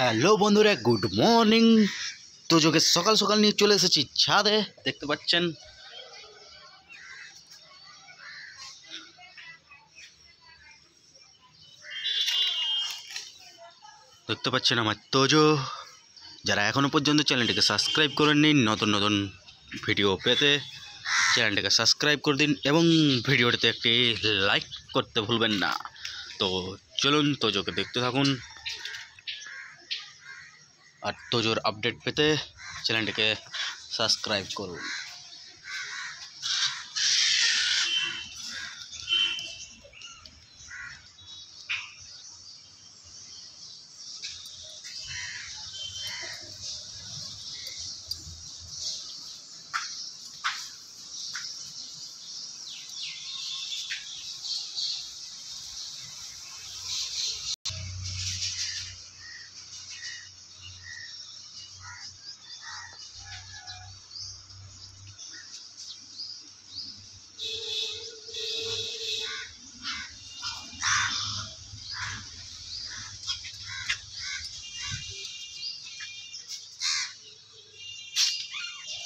Hello বন্ধুরা, good morning. তোজোকে সকাল সকাল নিয়ে চলে এসেছি ছাদে। দেখতে পাচ্ছেন আমার তোজো। যারা এখনো পর্যন্ত চ্যানেলটিকে সাবস্ক্রাইব করেননি, নতুন নতুন ভিডিও পেতে চ্যানেলটিকে সাবস্ক্রাইব করে দিন এবং ভিডিওটিতে একটি লাইক করতে ভুলবেন না। তো চলুন তোজোকে দেখতে থাকুন, আর তোজোর আপডেট পেতে চ্যানেলটিকে সাবস্ক্রাইব করুন।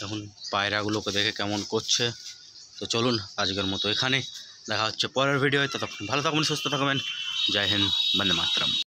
এখন পায়রাগুলোকে দেখে কেমন করছে। তো চলুন আজকের মতো এখানে দেখা হচ্ছে পরের ভিডিও। ততক্ষণ ভালো থাকবেন, সুস্থ থাকবেন। জয় হিন্দ, বন্দে মাতরম।